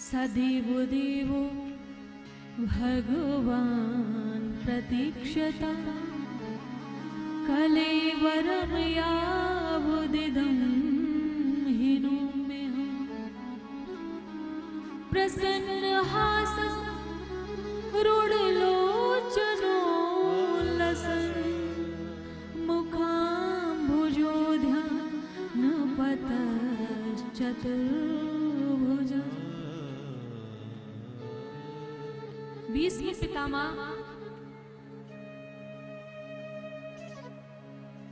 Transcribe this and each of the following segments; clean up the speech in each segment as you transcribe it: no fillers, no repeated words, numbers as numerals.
सदैव देवो भगवान् प्रतीक्षता कलेवरं यावदिदं हिनो मे प्रसन्नहासं रुडलोचनो लसन् मुखाम्बुजोध्यानपतश्चतुर्भुजः। भीष्म पितामह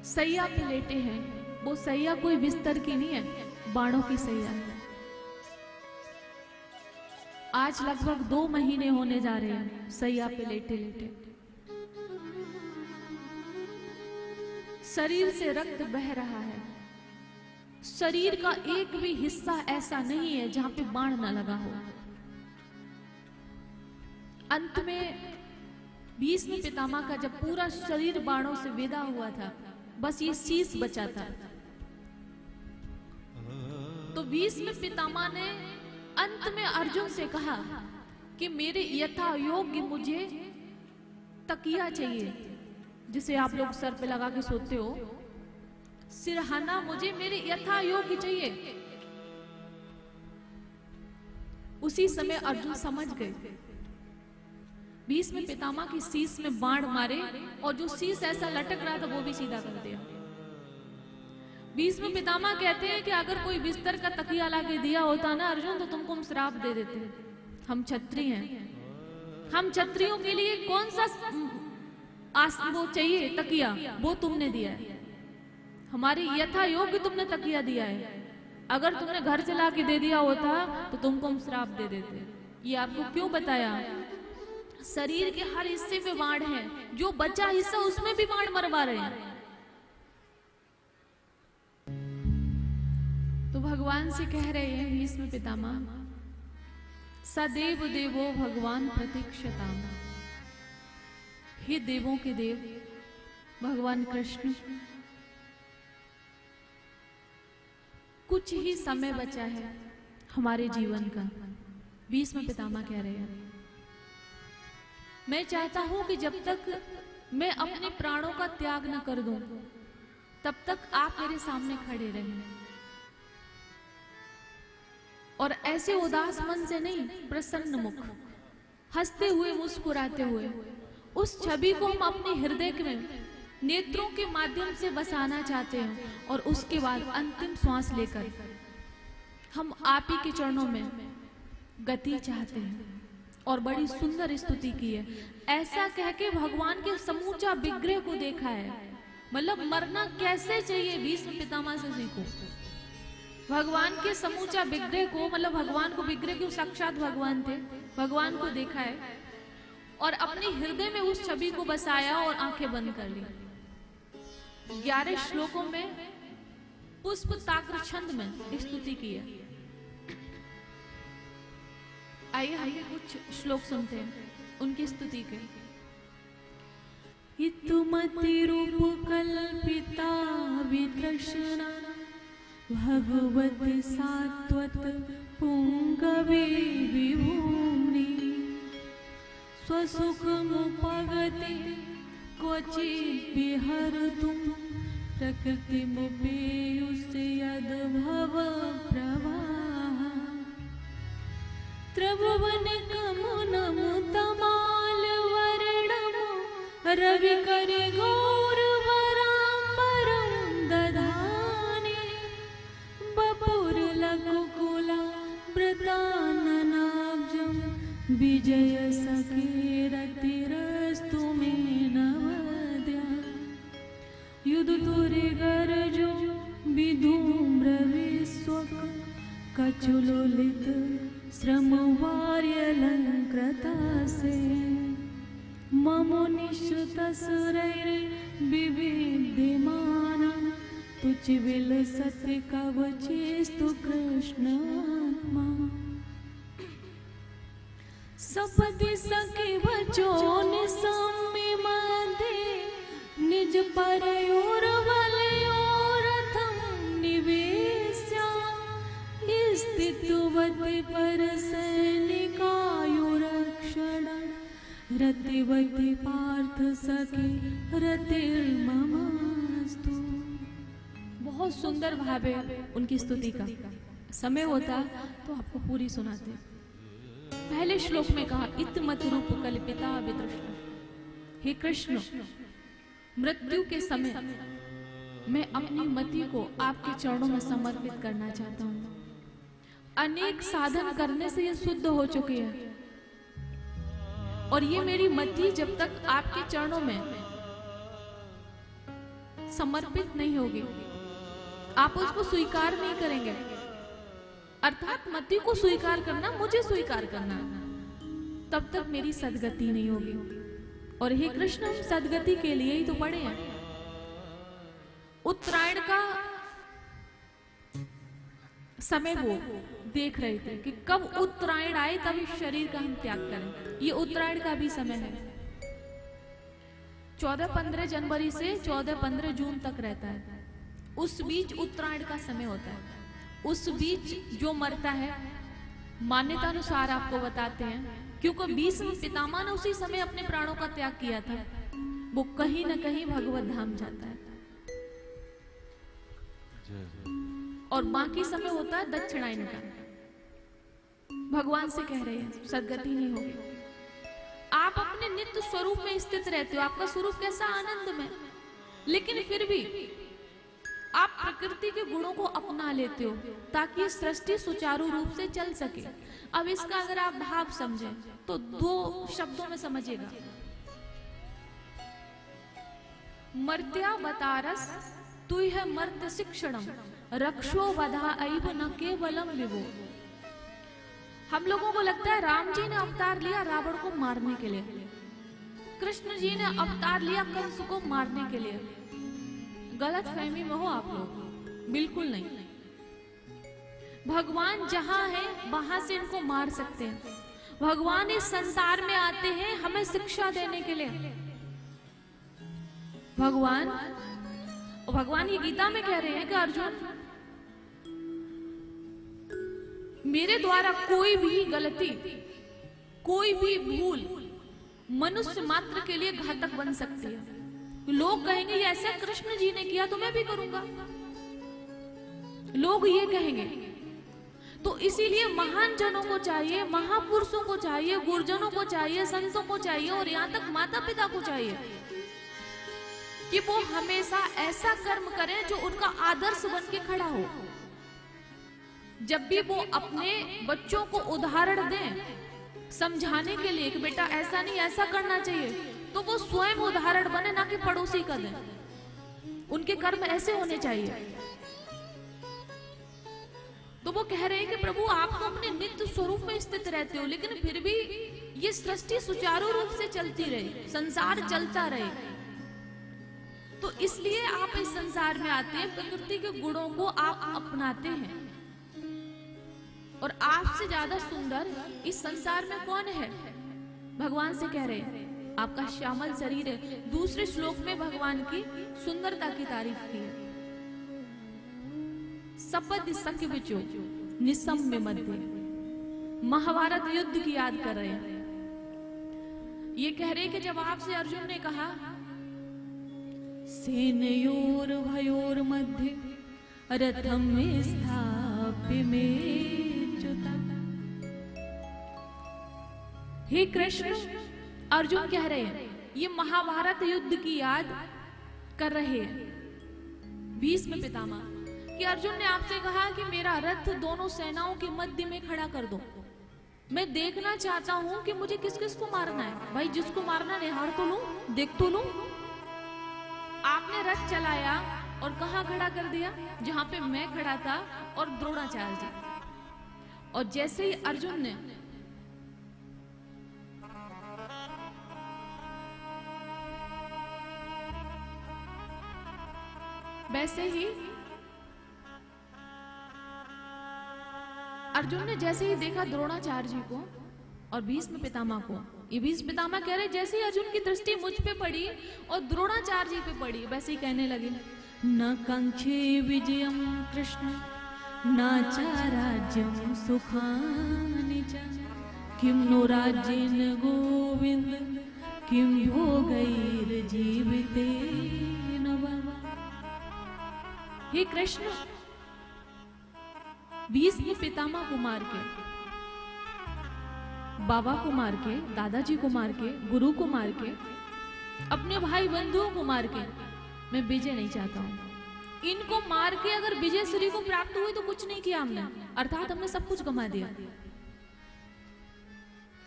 सैया पे लेटे हैं। वो सैया कोई बिस्तर की नहीं है, बाणों की सैया है। आज लगभग 2 महीने होने जा रहे हैं सैया पे लेटे लेटे। शरीर से रक्त बह रहा है। शरीर का एक भी हिस्सा ऐसा नहीं है जहां पे बाण ना लगा हो। अंत में भीष्म पितामह का जब पूरा शरीर बाणों से विदा हुआ था, बस ये शीश बचा था। तो भीष्म पितामह ने अंत में अर्जुन से कहा कि मेरे यथा योग्य मुझे तकिया चाहिए, जिसे आप लोग सर पे लगा के सोते हो, सिरहाना मुझे मेरे यथा योग्य चाहिए। उसी समय अर्जुन समझ गए। भीष्म पितामह की शीश में बाण मारे और जो शीश ऐसा लटक रहा था वो भी सीधा कर दिया। भीष्म पितामह कहते हैं कि अगर कोई बिस्तर का तकिया लाके दिया होता ना अर्जुन, तो तुमको हम श्राप दे देते। हम क्षत्रिय हैं, हम क्षत्रियों के लिए कौन सा वो चाहिए तकिया, वो तुमने दिया है। हमारे यथा योग्य तुमने तकिया दिया है। अगर तुमने घर से लाके दे दिया होता तो तुमको हम श्राप दे देते। ये आपको क्यों बताया? शरीर के हर हिस्से पे बाण है, जो बचा हिस्सा उसमें भी बाण मरवा रहे हैं। तो भगवान से कह रहे हैं भीष्म पितामह, सदैव देवो भगवान प्रतीक्षताम। हे देवों के देव भगवान कृष्ण, कुछ ही समय बचा है हमारे जीवन का। भीष्म पितामह कह रहे हैं, मैं चाहता हूं कि जब तक मैं अपने प्राणों का त्याग न कर दूं, तब तक आप मेरे सामने खड़े रहें। और ऐसे उदास मन से नहीं, प्रसन्न मुख, हंसते हुए मुस्कुराते हुए उस छवि को हम अपने हृदय में नेत्रों के माध्यम से बसाना चाहते हैं। और उसके बाद अंतिम श्वास लेकर हम आप ही के चरणों में गति चाहते हैं। और बड़ी सुंदर स्तुति की है। ऐसा कह के भगवान के समूचा विग्रह को देखा है। मतलब मरना कैसे चाहिए, भीष्म पितामह से सीखो। भगवान के समूचा विग्रह को, मतलब भगवान को विग्रह क्यों, साक्षात भगवान थे, भगवान को देखा है और अपने हृदय में उस छवि को बसाया और आंखें बंद कर ली। 11 श्लोकों में पुष्प ताक्र छंद में स्तुति की है। आइए हम कुछ श्लोक सुनते हैं उनकी स्तुति के। हितुमति रूप कल्पिता वितृष्णा भगवती सात्वत पुंगवे विभूमि स्वसुखमुपगते क्वचित् विहर्तुं प्रकृतिमुपेयुस्य यद्भव प्रवाह त्रिभुवनकमलमुतमालवर्णं रविकरगौरवराम्बरं दधाने बपुरलकुकुलाभृताननाब्जं विजयसखेरतिरस्तु मे नवद्या युधुतुरिगर्जो विधूम्रविश्वक कचुलोलित श्रमवार्यलङ्कृतासे ममो निःश्रुतसुरैर्विविध्यमानं तुच्छ कवचेस्तु कृष्णात्मा सपदि सखी वचोन सम्मि मध्ये निज परयोरवलयोरथं निवेश्य स्थितवति परसे रतिवति पार्थ सखे रतिर्ममस्तु। बहुत सुंदर भाव है उनकी स्तुति का। समय होता तो आपको पूरी सुनाते। पहले श्लोक में कहा इतमत रूप कल्पिता विदृष्टा। हे कृष्ण, मृत्यु के समय मैं अपनी मति को आपके चरणों में समर्पित करना चाहता हूं। अनेक साधन करने से ये शुद्ध हो चुकी है और ये मेरी मति जब तक आपके चरणों में समर्पित नहीं होगी, आप उसको स्वीकार नहीं करेंगे। अर्थात मति को स्वीकार करना, मुझे स्वीकार करना, तब तक मेरी सदगति नहीं होगी। और हे कृष्ण, हम सदगति के लिए ही तो पड़े हैं। उत्तरायण का समय वो देख रहे थे कि कब उत्तरायण आए तब इस शरीर का हम त्याग करें। ये उत्तरायण का भी समय है। 14-15 जनवरी से 14-15 जून तक रहता है। उस बीच उत्तरायण का समय होता है। उस बीच जो मरता है, मान्यता अनुसार आपको बताते हैं, क्योंकि भीष्म पितामह ने उसी समय अपने प्राणों का त्याग किया था, वो कहीं न कहीं भगवत धाम जाता है। और बाकी समय होता है दक्षिणायन का। भगवान से कह रहे हैं सदगति नहीं होगी। आप अपने नित्य स्वरूप में स्थित रहते हो, आपका स्वरूप कैसा आनंद में, लेकिन फिर भी आप प्रकृति के गुणों को अपना लेते हो ताकि सृष्टि सुचारू रूप से चल सके। अब इसका अगर आप भाव समझें तो 2 शब्दों में समझिएगा। मर्त्यावतारस तुय है मर्त्य शिक्षणम रक्षो वधा ऐव न केवलम विभो। हम लोगों को लगता है राम जी ने अवतार लिया रावण को मारने के लिए, कृष्ण जी ने अवतार लिया कंस को मारने के लिए। गलत फहमी में हो आप लोग, बिल्कुल नहीं। भगवान जहां है वहां से इनको मार सकते हैं। भगवान इस संसार में आते हैं हमें शिक्षा देने के लिए। भगवान ये गीता में कह रहे हैं कि अर्जुन, मेरे द्वारा कोई भी गलती, कोई भी भूल मनुष्य मात्र के लिए घातक बन सकती है। लोग कहेंगे ये ऐसा कृष्ण जी ने किया तो मैं भी करूंगा, लोग ये कहेंगे। तो इसीलिए महान जनों को चाहिए, महापुरुषों को चाहिए, गुरुजनों को चाहिए, संतों को चाहिए और यहां तक माता पिता को चाहिए कि वो हमेशा ऐसा कर्म करें जो उनका आदर्श बन के खड़ा हो। जब भी वो अपने बच्चों को उदाहरण दें समझाने के लिए कि बेटा ऐसा नहीं ऐसा करना चाहिए, तो वो स्वयं उदाहरण बने, ना कि पड़ोसी का दें। उनके कर्म ऐसे होने चाहिए। तो वो कह रहे हैं कि प्रभु आप तो अपने नित्य स्वरूप में स्थित रहते हो, लेकिन फिर भी ये सृष्टि सुचारू रूप से चलती रहे, संसार चलता रहे, तो इसलिए आप इस संसार में आते हैं, प्रकृति के गुणों को आप अपनाते हैं। और आपसे ज्यादा सुंदर इस संसार में कौन है? भगवान से कह रहे हैं आपका श्यामल शरीर है। दूसरे श्लोक में भगवान की सुंदरता की तारीफ की है। सपद सख्य विचो निसम में मध्य, महाभारत युद्ध की याद कर रहे हैं। ये कह रहे कि जब आपसे अर्जुन ने कहा सेनयोर भयोर मध्य रथम में स्थाप्य में च्युता। हे कृष्ण, अर्जुन कह रहे हैं ये महाभारत युद्ध की याद कर रहे हैं भीष्म पितामह कि अर्जुन ने आपसे कहा कि मेरा रथ दोनों सेनाओं के मध्य में खड़ा कर दो। मैं देखना चाहता हूं कि मुझे किस किस को मारना है। भाई जिसको मारना निहार तो लूं, देख तो लूं। आपने रथ चलाया और कहां खड़ा कर दिया? जहां पे मैं खड़ा था और द्रोणाचार्य जी। और जैसे ही अर्जुन ने जैसे ही देखा द्रोणाचार्य जी को और भीष्म पितामह को, ये भीष्म पितामह कह रहे जैसे ही अर्जुन की दृष्टि मुझ पे पड़ी और द्रोणाचार्य जी पे पड़ी, वैसे ही कहने लगे न कांक्षे विजयम कृष्ण न च राज्यम सुखानि च किम नो राज्येन गोविंद किं भोगैर्जीविते नवः। हे कृष्ण, भीष्म पितामह को मार के, बाबा को मार के, दादाजी को मार के, गुरु को मार के, अपने भाई बंधुओं को मार के मैं विजय नहीं चाहता हूं। इनको मार के अगर विजय श्री को प्राप्त हुई तो कुछ नहीं किया हमने, अर्थात हमने सब कुछ गंवा दिया।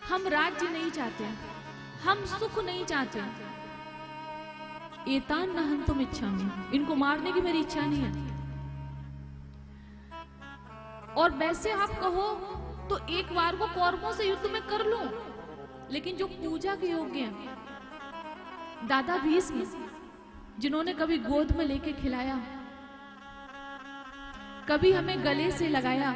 हम राज्य नहीं चाहते, हम सुख नहीं चाहते। एतान न हन्तुम इच्छामि, इनको मारने की मेरी इच्छा नहीं है। और वैसे आप कहो तो एक बार को कौरवों से युद्ध में कर लूं, लेकिन जो पूजा के योग्य हैं, दादा भीष्म जिन्होंने कभी गोद में लेके खिलाया, कभी हमें गले से लगाया,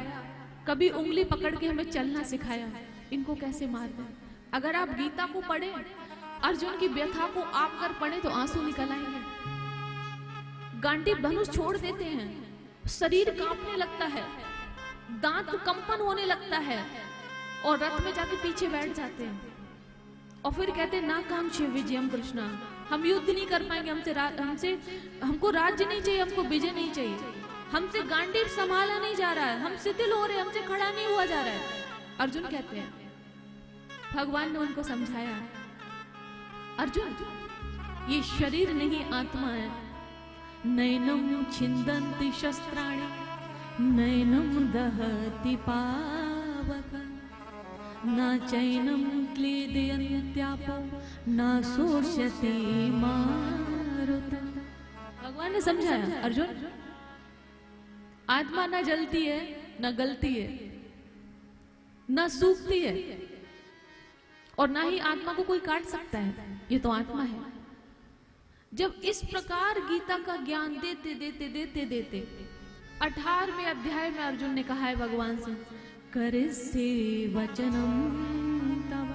कभी उंगली पकड़ के हमें चलना सिखाया, इनको कैसे मार दें? अगर आप गीता को पढ़े, अर्जुन की व्यथा को आप कर पढ़े तो आंसू निकल आएंगे। गांडीव धनुष छोड़ देते हैं, शरीर कांपने लगता है, दांत कंपन होने लगता है और रथ में जाके पीछे बैठ जाते हैं और फिर कहते हैं ना कांक्षे विजयम कृष्णा, हम युद्ध नहीं कर पाएंगे, हमको राज्य नहीं चाहिए, हमको विजय नहीं चाहिए, हमसे गांडीव संभाला नहीं जा रहा है, हम शिथिल हो रहे, हमसे खड़ा नहीं हुआ जा रहा है। अर्जुन कहते हैं, भगवान ने उनको समझाया, अर्जुन ये शरीर नहीं आत्मा है। नैनम छिन्दन्ति शस्त्राणि नैनम दहति पावक न चैनम क्लेदयन्त्यापो न शोष्यति मारुत। भगवान ने समझाया, अर्जुन आत्मा ना जलती है, न गलती है, न सूखती है और ना ही आत्मा को कोई काट सकता है, ये तो आत्मा है। जब इस प्रकार गीता का ज्ञान देते देते देते देते 18वें अध्याय में अर्जुन ने कहा है भगवान से, करिष्ये वचनम तव।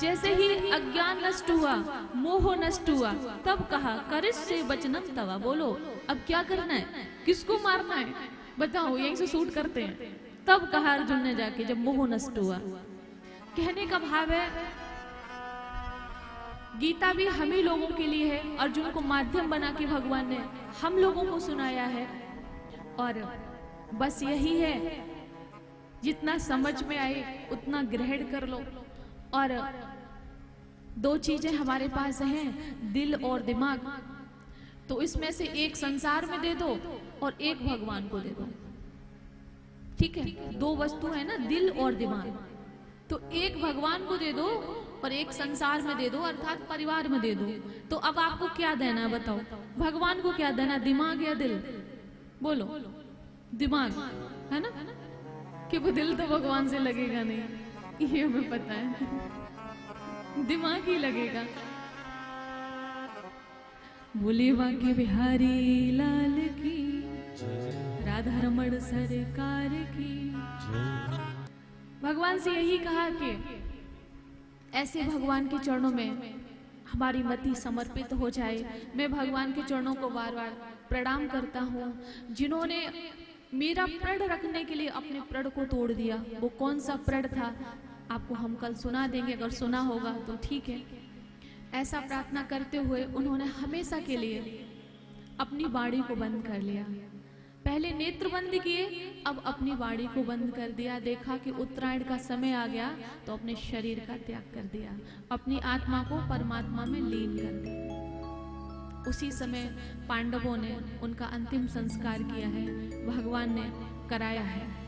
जैसे ही अज्ञान नष्ट हुआ, मोह नष्ट हुआ, तब कहा करिष्ये वचनम तव। बोलो अब क्या करना है, किसको मारना है, बताओ, यहीं से शूट करते हैं। तब कहा अर्जुन ने जाके, जब मोह नष्ट हुआ। कहने का भाव है गीता भी हम ही लोगों के लिए है, अर्जुन को माध्यम बना के भगवान ने हम लोगों को सुनाया है। और बस यही है, जितना समझ में आए उतना ग्रहण कर लो। और दो चीजें हमारे पास हैं, दिल और दिमाग, तो इसमें से एक संसार में दे दो और एक भगवान को दे दो, ठीक है? दो वस्तु है ना, दिल और दिमाग, तो एक भगवान को दे दो और एक संसार में दे दो, अर्थात परिवार में दे दो। तो अब आपको क्या देना है बताओ, भगवान को क्या देना, दिमाग या दिल? बोलो, दिमाग है ना, कि वो दिल तो भगवान से लगेगा नहीं, ये हमें पता है, दिमाग ही लगेगा। बोले बांके बिहारी लाल की, राधा रमण सरकार की। भगवान से यही कहा कि ऐसे भगवान के चरणों में हमारी मति समर्पित हो जाए। मैं भगवान के चरणों को बार बार प्रणाम करता हूँ, जिन्होंने मेरा प्रण रखने के लिए अपने प्रण को तोड़ दिया। वो कौन सा प्रण था आपको हम कल सुना देंगे, अगर सुना होगा तो ठीक है। ऐसा प्रार्थना करते हुए उन्होंने हमेशा के लिए अपनी वाणी को बंद कर लिया। पहले नेत्र बंद किए, अब अपनी वाणी को बंद कर दिया। देखा कि उत्तरायण का समय आ गया तो अपने शरीर का त्याग कर दिया, अपनी आत्मा को परमात्मा में लीन कर दिया। उसी समय पांडवों ने उनका अंतिम संस्कार किया है, भगवान ने कराया है।